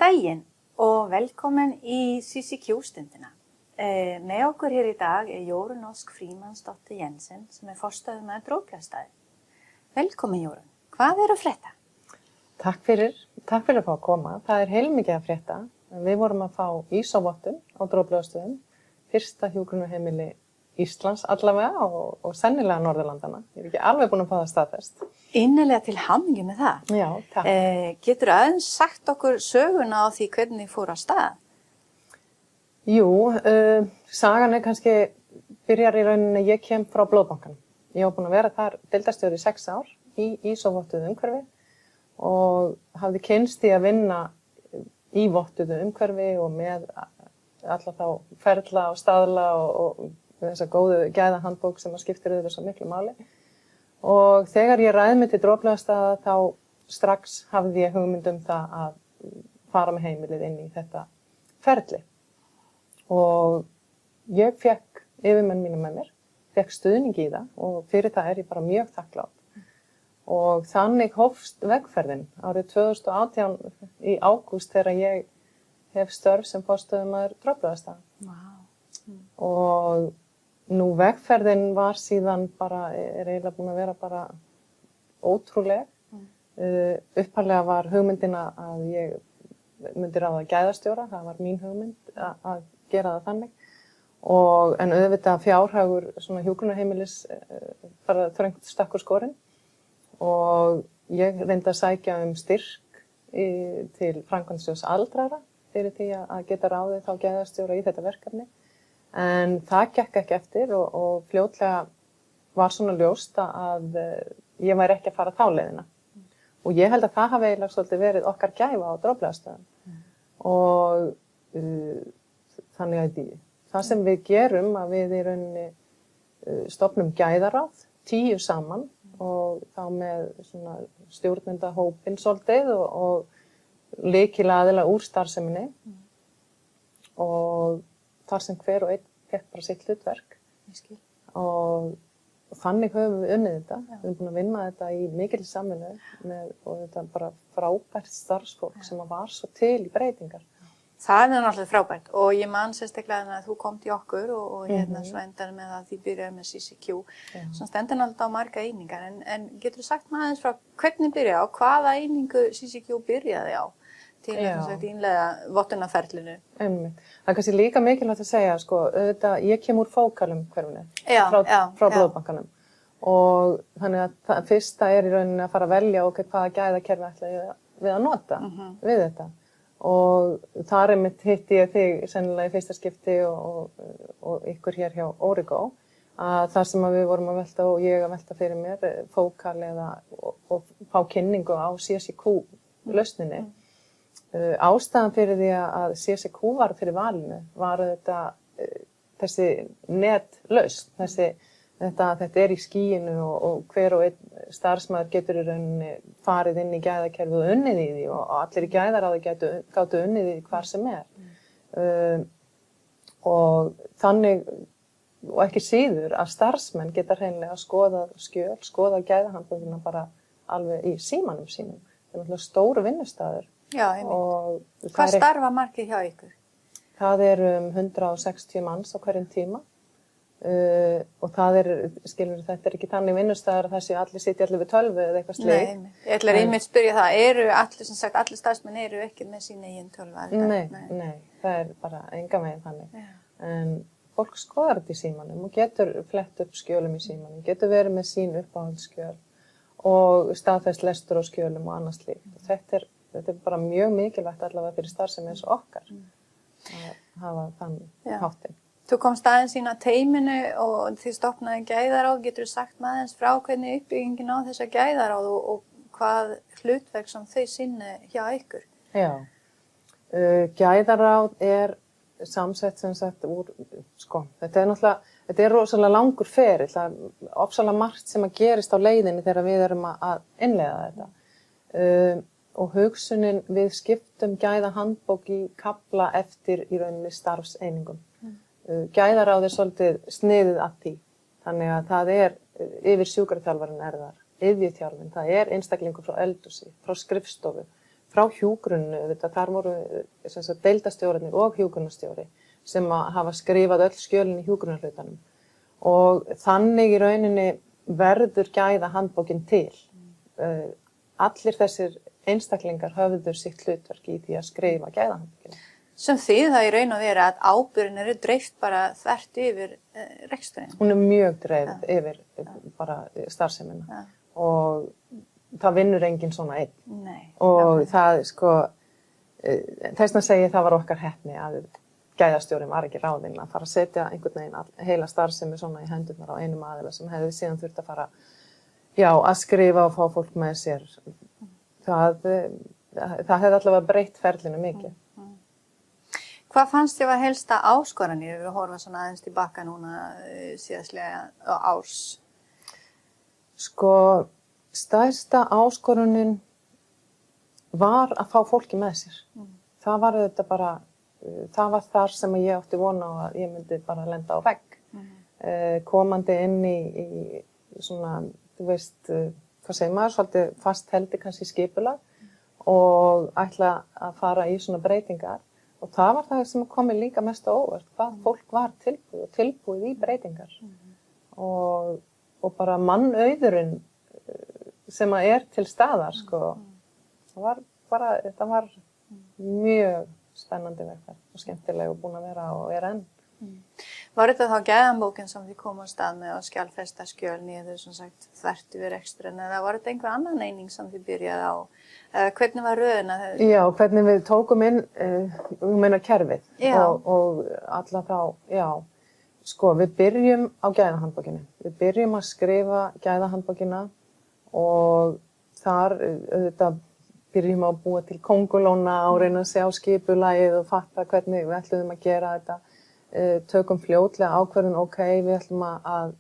daginn og velkomin í CCQ-stundina. Með okkur hér í dag Jórunn Ósk Frímannsdóttir Jensen sem forstöðumaður Droplaugarstaða. Velkomin Jórunn, hvað að frétta? Takk fyrir að fá að koma. Það heilmikið að frétta. Við vorum að fá ISO-vottun á Droplaugarstöðum, fyrsta hjúkrunarheimili Íslands allavega og sennilega Norðurlandana. Ég ekki alveg búin að fá það staðfest. Innilega til hamingju með það. Já, takk. Getur aðeins sagt okkur söguna á því hvernig fór að stað? Jú, sagan kannski byrjar í rauninni, ég kem frá Blóðbankanum. Ég var búin að vera þar deildarstjóri í 6 ár í ISO-vottuðu umhverfi og hafði kynnst í að vinna í vottuðu umhverfi og með alla þá ferla og staðla og þessa góðu gæðahandbók sem skiptir auðvitað svo miklu máli. Og þegar ég ræði mig til Droplaugarstaða þá strax hafði ég hugmynd það að fara með heimilið inn í þetta ferli. Og ég fekk yfirmenn mína með mér, fekk stuðning í það og fyrir það ég bara mjög þakklát. Og þannig hófst vegferðin árið 2018 í ágúst þegar ég hef störf sem forstöðumaður Droplaugarstaða. Wow. Og nú vegferðin var síðan bara, eiginlega búin að vera bara ótrúleg. Upphaflega var hugmyndin að ég myndi ráða gæðastjóra, það var mín hugmynd að gera það þannig. En auðvitað fjárhagur svona hjúkrunarheimilis bara þröngt stakkur skorinn. Og ég reyndi að sækja styrk til framkvæmdasjóðs aldraðra fyrir því að geta ráðið þá gæðastjóra í þetta verkefni. En það gekk ekki eftir og fljótlega var svona ljóst að ég væri ekki að fara þá leiðina. Og ég held að það hafi eiginlega svolítið verið okkar gæfa á Droplaugarstöðum. Og þannig að það sem við gerum að við í rauninni stofnum gæðaráð, 10 saman og þá með svona stjórnendahópinn svolítið og lykilaðila úr starfseminni. Og þar sem hver og einn fekk bara sitt hlutverk. Og þannig höfum við unnið þetta. Við erum búin að vinna þetta í mikil samvinnu og þetta bara frábært starfsfólk sem var svo til í breytingar. Það náttúrulega frábært og ég man sérstaklega að þú kom til okkur og svo endar með að þið byrjaði með CCQ. Svo stendur náttúrulega á marga einingar en getur þú sagt maður aðeins frá hvernig byrjaði á, hvaða einingu CCQ byrjaði á? Til að innleiða vottunarferlinu. Það kannski líka mikilvægt að segja, ég kem úr Fókalum hverfinu, frá Blóðbankanum. Og þannig að það fyrsta í rauninni að fara að velja hvaða gæðakerfi ætla við að nota við þetta. Og þar hitti ég þig sennilega í fyrsta skipti og ykkur hér hjá Origo, að þar sem við vorum að velta og ég að velta fyrir mér Fókal og fá kynningu á CCQ-lausninni. Ástæðan fyrir því að CCQ var fyrir valinu var þessi netlausn, þetta í skýinu og hver og einn starfsmaður getur í rauninni farið inn í gæðakerfið og unnið í því og allir í gæðaráði gátu unnið í því hvar sem Og þannig, og ekki síður, að starfsmenn geta hreinlega skoðað skjöl, skoðað gæðahandbókina bara alveg í símanum sínum. Það náttúrulega stóru vinnustaður. Já, einmitt. Hvað starfa margir hjá ykkur? Það 160 manns á hverjum tíma og það þetta ekki þannig vinnustaðar að þessi allir sitja allir við tölvu eða eitthvað slíkt. Nei, ég ætla einmitt að spyrja það, allir starfsmenn eru ekki með sína eigin tölvu? Nei, það bara engan veginn þannig. En fólk skoðar þetta í símanum og getur flett upp skjölum í símanum, getur verið með sín uppáhaldsskjöl og staðfest lestur á skjölum og annað slíkt. Og þetta er bara mjög mikilvægt allavega fyrir starfsemi eins og okkar að hafa þann háttinn. Þú komst aðeins inn á teyminu og þið stofnaði gæðaráð. Getur þú sagt aðeins frá hvernig uppbyggingin á þessa gæðaráð og hvað hlutverk sem þau sinni hjá ykkur? Já, gæðaráð samsett sem sagt úr, þetta rosalega langur ferill. Það ofsalega margt sem að gerist á leiðinni þegar við erum að innleiða þetta. Og hugsunin við skiptum gæðahandbók í kafla eftir í rauninni starfseiningum. Gæðaráð svolítið sniðið að því. Þannig að það yfir sjúkraþjálfarinn þar, iðjuþjálfinn, það einstaklingur frá eldhúsi, frá skrifstofu, frá hjúgrunnu, þar voru deildastjórarnir og hjúgrunarstjóri sem að hafa skrifað öll skjölin í hjúgrunarhlutanum og þannig í rauninni verður gæðahandbókin til. Allir þessir einstaklingar höfðu sitt hlutverk í því að skrifa gæðahandbókina. Sem þýðir það í raun og veru að ábyrgðin eru dreift bara þvert yfir reksturinn. Hún er mjög dreifð yfir bara starfsemina og það vinnur enginn svona einn. Nei. Og það þess vegna segi ég það var okkar heppni að gæðastjórinn var ekki ráðinn að fara að setja einhvern veginn heila starfsemi svona í hendurnar á einum aðila sem hefði síðan þurft að fara að skrifa og fá fólk með sér. Það hefði allavega breytt ferlinu mikið. Hvað fannst þér var helsta áskoranir við horfa svona aðeins tilbaka núna síðastlega árs? Stærsta áskorunin var að fá fólki með sér. Það var þetta bara, það var þar sem ég átti von á að ég myndi bara lenda á vegg. Komandi inn í svona, þú veist, hvað segir maður, svolítið fastheldi kannski skipulag og ætla að fara í svona breytingar. Og það var það sem kom mér líka mest á óvart, hvað fólk var tilbúið í breytingar. Og bara mannauðurinn sem er til staðar, það var mjög spennandi vegferð og skemmtileg og búin að vera og er enn. Var þetta þá gæðahandbókin sem þið komum á stað með að skjalfesta skjöl niður, sem sagt, þvert yfir reksturinn, eða var þetta einhver annan eining sem þið byrjaði á? Hvernig var röðin að það? Já, hvernig við tókum inn, kerfið og alla þá, við byrjum á gæðahandbókinni. Við byrjum að skrifa gæðahandbókina og þar byrjum að búa til kóngulóna og reyna að sjá skipulagið og fatta hvernig við ætluðum að gera þetta. Tökum fljótlega ákvörðun, við ætlum að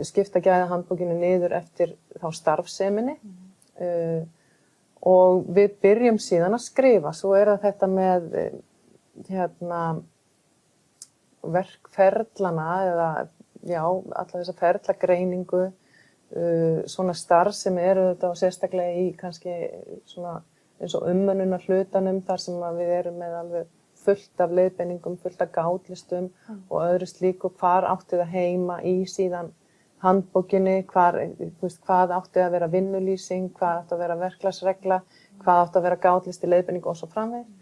skipta gæðahandbókinu niður eftir þá starfseminni og við byrjum síðan að skrifa. Svo er það þetta með verkferlana eða alla þessa ferlagreiningu, svona starf sem eru þetta og sérstaklega í kannski svona eins og umönnunar hlutanum þar sem við erum með alveg fullt af leiðbeiningum, fullt af gátlistum og öðru slíku, hvar átti það heima í síðan handbókinni, hvað átti að vera vinnulýsing, hvað átti að vera verklagsregla, hvað átti að vera gátlisti, leiðbeining og svo framvegis.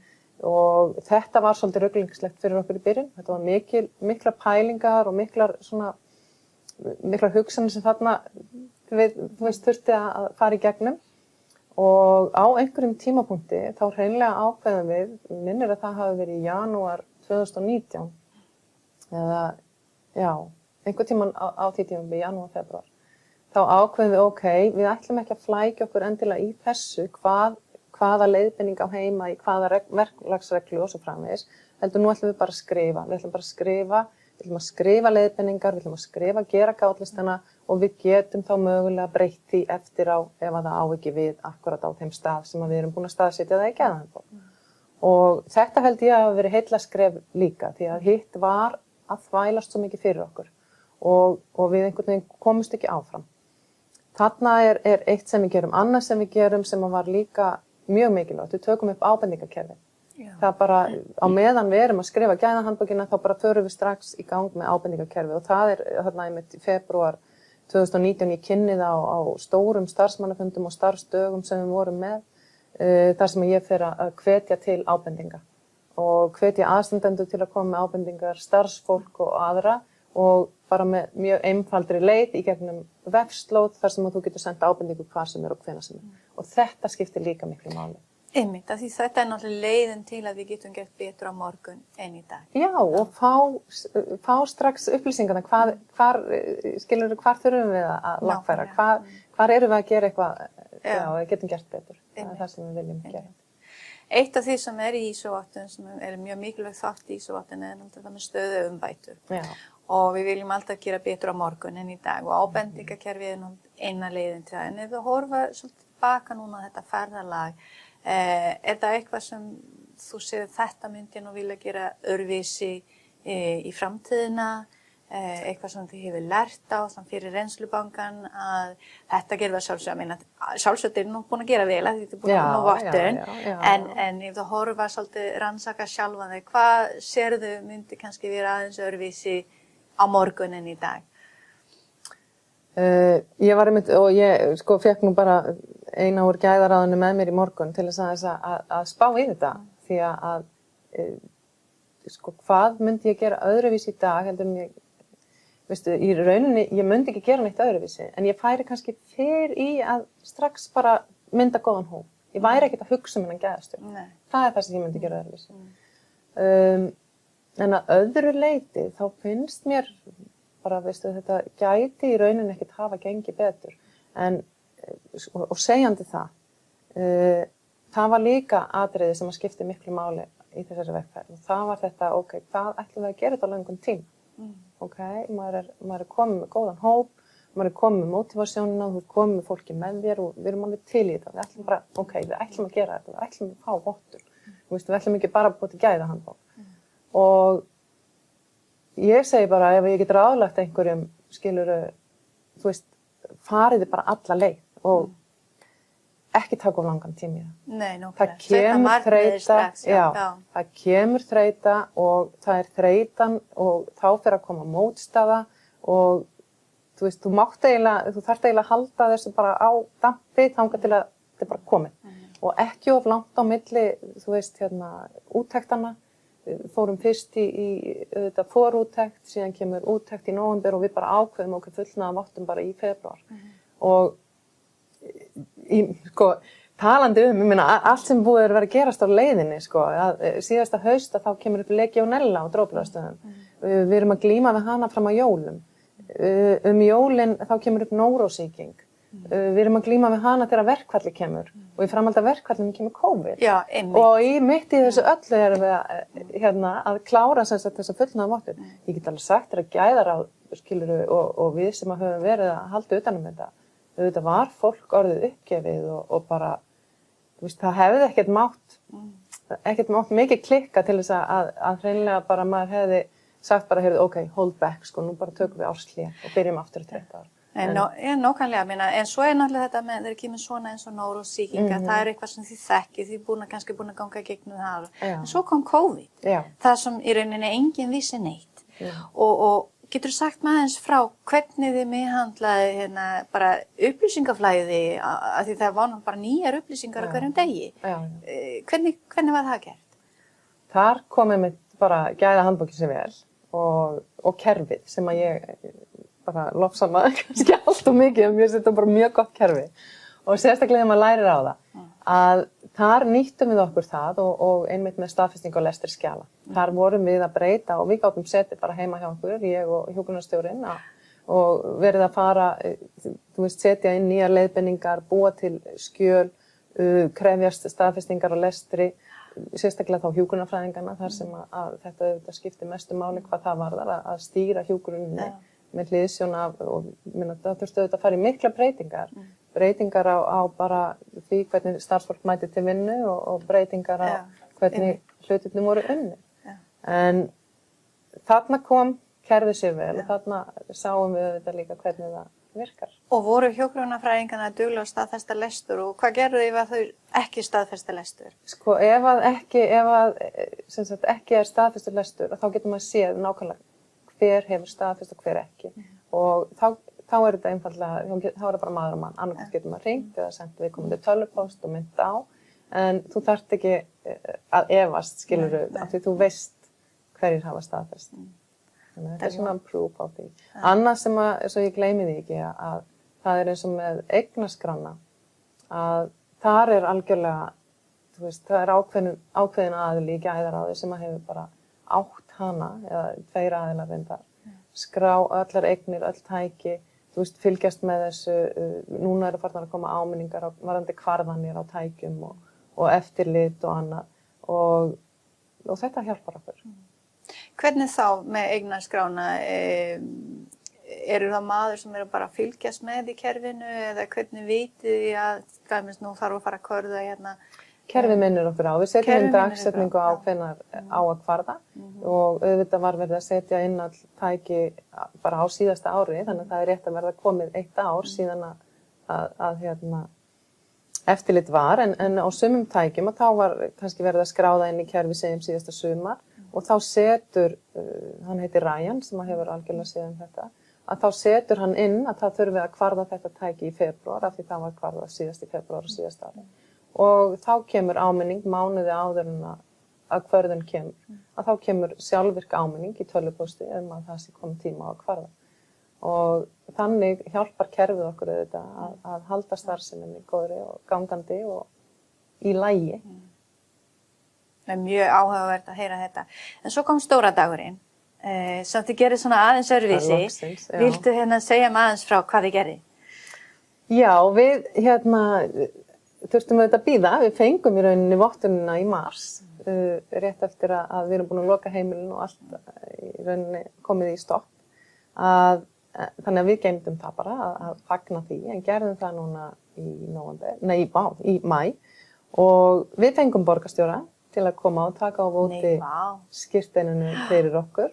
Og þetta var svolítið ruglingslegt fyrir okkur í byrjun. Þetta var miklar pælingar og miklar hugsanir sem þarna þurfti að fara í gegnum. Og á einhverjum tímapunkti þá hreinlega ákveðum við, minnir að það hafi verið í janúar 2019, eða einhver tíman á því tímum í janúar, febrúar, þá ákveðum við, við ætlum ekki að flækja okkur endilega í þessu, hvaða leiðbeining á heima í hvaða verklagsreglu og svo framvegis, heldur nú ætlum við bara að skrifa. Við ætlum bara að skrifa, við ætlum að skrifa leiðbeiningar, við ætlum að skrifa, gera gátlistana og við getum þá mögulega breytt því eftir á ef að það á ekki við akkurat á þeim stað sem við erum búin að staðsetja það í gæðahandbók. Og þetta held ég að hafa verið heillaskref líka því að hitt var að þvælast svo mikið fyrir okkur og við einhvern veginn komumst ekki áfram. Þarna er eitt sem við gerum, annað sem við gerum sem var líka mjög mikilvægt. Við tökum upp ábendingakerfi. Það bara, á meðan við erum að skrifa gæðahandbókina þá bara förum við strax í gang með ábendingakerfi og það er þarna einmitt í febrúar 2019 ég kynni það á stórum starfsmannafundum og starfsdögum sem við vorum með þar sem ég fer að hvetja til ábendinga og hvetja aðstandendur til að koma með ábendingar, starfsfólk og aðra og bara með mjög einfaldri leið í gegnum vefslóð þar sem þú getur senda ábendingu hvar sem er og hvenær sem er. Og þetta skiptir líka miklu máli. Einmitt, því þetta er náttúrulega leiðin til að við getum gert betur á morgun en í dag. Já, og fá strax upplýsingarna, hvar þurfum við að lagfæra, hvar erum við að gera eitthvað, við getum gert betur. Það er það sem við viljum gera. Eitt af því sem er í ISO-vottun, sem er mjög mikilvægt þátt í ISO-vottun, er náttúrulega með stöðuumbætur. Og við viljum alltaf gera betur á morgun en í dag og ábendingakerfið er nú eina leiðin til það. En ef við horfa svolítið baka núna á þetta ferðalag, er það eitthvað sem þú séð þetta myndi nú vilja gera öðruvísi í framtíðina? eitthvað sem þið hefur lært á þann fyrir reynslubankan að þetta gerir það sjálfsög, sjálfsög er nú búin að gera vel að þið er búin að ná vottun, en ef þú horfa svolítið rannsaka sjálfan þig, hvað sérðu myndi kannski vera aðeins öðruvísi á morgun en í dag? Ég var einmitt og ég sko fekk nú bara eina úr gæðaráðinu með mér í morgun til þess að spá í þetta því að sko hvað myndi ég gera öðruvísi í dag heldur en ég veistu, í rauninni, ég myndi ekki gera neitt öðruvísi, en ég færi kannski fyrr í að strax bara mynda góðan hóp. Ég væri ekkert að hugsa hennan gæðastjórn. Það er það sem ég myndi gera öðruvísi. En að öðru leyti, þá finnst mér bara, veistu, þetta gæti í rauninni ekkert hafa gengið betur. En, og segjandi það, það var líka atriði sem að skipti miklu máli í þessari vegferð. Og það var þetta, ok, hvað ætlum við að gera þetta á löngum tíma? Ok, maður er komið með góðan hóp, maður er komið með mótivasjónina, þú er komið með fólki með þér og við erum alveg til í þetta. Við ætlum bara, ok, við ætlum að gera þetta, við ætlum að fá vottun. Við ætlum ekki bara að búið til gæðahandbók. Og ég segi bara, ef ég get ráðlagt einhverjum, skilurðu, þú veist, fariði bara alla leið og ekki taka of langan tíma í það. Nei, það kemur þreyta, það kemur þreyta og það er þreytan og þá fer að koma mótstaða og þú veist, þú þarft eiginlega að halda þessu bara á dampi þangað til að þetta er bara komið. Og ekki of langt á milli, þú veist, úttektana. Fórum fyrst í forúttekt, síðan kemur úttekt í nóvember og við bara ákveðum okkur fullnaða vottum bara í febrúar. Og sko, talandi ég meina, allt sem búið er að vera að gerast á leiðinni, sko, að síðasta hausta þá kemur upp Legionella á Dróplastöðum. Við erum að glíma við hana fram á jólum. Jólin þá kemur upp nórósýking. Við erum að glíma við hana þegar verkfalli kemur og í framhaldi af verkfallinu kemur COVID. Já, einmitt. Og í mitt í þessu öllu erum við að klára þessa fullnaða vottun. Ég get alveg sagt þér að gæðaráð, skilurðu, og við sem höfum verið að halda utan um þetta. Þetta var fólk orðið uppgefið og bara, þú veist, það hefði ekkert mátt mikið klikka til þess að hreinlega bara maður hefði sagt bara, heyrðu, ok, hold back, sko, nú bara tökum við árshlé og byrjum aftur í 30 ár. Nákvæmlega, en svo er náttúrulega þetta með þegar kemur svona eins og nórósýkinga, það er eitthvað sem þið þekkið, þið kannski búin að ganga gegnum það. En svo kom COVID, það sem í rauninni enginn vissi neitt. Og getur þú sagt maður eins frá hvernig þið meðhandlaði bara upplýsingaflæði, af því það var nú bara nýjar upplýsingar á hverjum degi. Hvernig var það gert? Þar komið með bara gæðahandbókin sem vel og kerfið sem að ég bara lofsama kannski allt og mikið, en mér finnst þetta bara mjög gott kerfi. Og sérstaklega þegar maður lærir á það, að þar nýttum við okkur það og einmitt með staðfestingu og lestri skjala. Þar vorum við að breyta og við gátum setið bara heima hjá okkur, ég og hjúkrunarstjórinn, og verið að fara, þú veist, setja inn nýjar leiðbeiningar, búa til skjöl, krefjast staðfestingar og lestri, sérstaklega þá hjúkrunarfræðingarna, þar sem að þetta skiptir mestu máli hvað það varðar, að stýra hjúkruninni með hliðsjón af, og það þurfti auðvitað að fara í mikla breytingar á bara því hvernig starfsfólk mæti til vinnu og breytingar á hvernig hlutirnir voru unnir. En þarna kom kerfið sér vel og þarna sáum við auðvitað líka hvernig það virkar. Og voru hjúkrunarfræðingarna duglega að staðfesta lestur og hvað gerðu ef að þau ekki staðfesta lestur? Sko, ef ekki er staðfestur lestur, þá getur maður séð nákvæmlega hver hefur staðfest og hver ekki. Og þá er þetta einfaldlega, þá er það bara maður og mann. Annarkvæmt getur maður hringt eða sendt viðkomandi tölvupóst og mynd á. En þú þarft ekki að efast, skilurðu, af því þú veist hverjir hafa staðfest. Þannig að þetta er svona proof á því. Annað sem svo ég gleymi því ekki, að það er eins og með eignaskrána, að þar er algjörlega, þú veist, það er ákveðin aðili í gæðaráði sem að hefur bara átt hana, eða 2 aðilar reyndar, skrá allar eignir, öll tæki, þú veist, fylgjast með þessu, núna eru farnar að koma áminningar varðandi kvarðanir á tækjum og eftirlit og annað og þetta hjálpar okkur. Hvernig þá með eignaskrána, eru það maður sem eru bara að fylgjast með í kerfinu eða hvernig vitið þið að nú þarf að fara að körða Kerfið minnir okkur á. Við setjum inn dagsetningu á já. hvenær á að kvarða og auðvitað var verið að setja inn all tæki bara á síðasta ári, þannig að það er rétt að verða komið 1 ár síðan að eftirlit var, en á sumum tækjum og þá var kannski verið að skráða inn í kerfi segjum síðasta sumar og þá setur, hann heitir Ryan sem hefur algjörlega séð þetta, að þá setur hann inn að það þurfi að kvarða þetta tæki í febrúar af því það var kvarðað síðast í febrúar og síðast ári. Og þá kemur áminning mánuði áður en að kvörðun kemur. Að þá kemur sjálfvirk áminning í tölvupósti að það sé komið tíma á að kvarða. Og þannig hjálpar kerfið okkur auðvitað að halda starfseminni góðri og gangandi og í lagi. Það er mjög áhugavert að heyra þetta. En svo kom stóra dagurinn. Sem þið gerir svona aðeins öðruvísi. Viltu segja aðeins frá hvað þið gerir? Já, við þurftum auðvitað að bíða. Við fengum í rauninni vottunina í mars, rétt eftir að við erum búin að loka heimilin og allt í rauninni komið í stopp. Þannig að við geymdum það bara að fagna því, en gerðum það núna í maí og við fengum borgarstjóra til að koma og taka á móti skírteininu fyrir okkar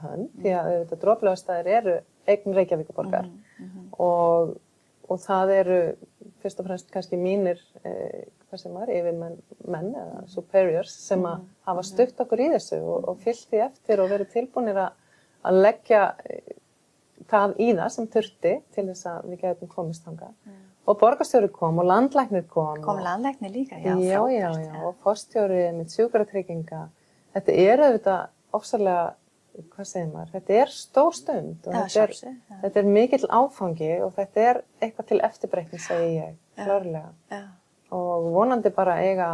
hönd, því að auðvitað Droplaugarstaðir eru eign Reykjavíkurborgar og það eru fyrst og fremst kannski mínir yfirmenn eða superiors sem að hafa stutt okkur í þessu og fylgt því eftir og verið tilbúnir að leggja það í það sem þurfti til þess að við getum komist þangað. Og borgarstjóri kom og landlæknir kom. Kom landlæknir líka, já. Já, og forstjóri með sjúkratrygginga. Þetta er auðvitað ofsalega, hvað segir maður, þetta er stór stund og þetta er mikill áfangi og þetta er eitthvað til eftirbreytni, segi ég, klárlega. Og vonandi bara eiga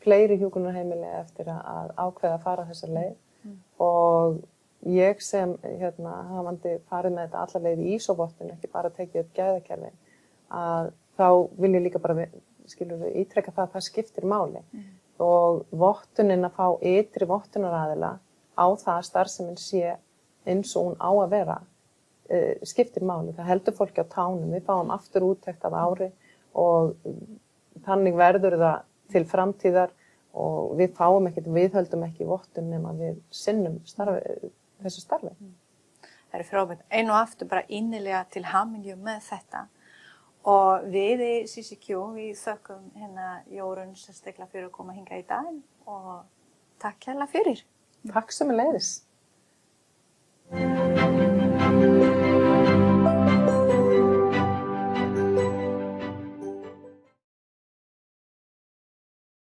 fleiri hjúkrunarheimili eftir að ákveða að fara þessa leið og ég sem hafandi farið með þetta alla leið í ISO-vottun, ekki bara tekið upp gæðakerfin, að þá vil ég líka bara, ítreka það að það skiptir máli og vottunin að fá ytri vottunaraðila á það að starfsemin sé eins og hún á að vera, skiptir máli. Það heldur fólki á tánum, við fáum aftur úttekt af ári og þannig verður það til framtíðar og við höldum ekki vottun nema við sinnum þessu starfi. Það er frábært. Einu og aftur bara innilega til hamingju með þetta. Og við í CCQ, við þökkum Jórunn sérstaklega fyrir að koma hingað í dag og takk hérlega fyrir. Takk sömuleiðis.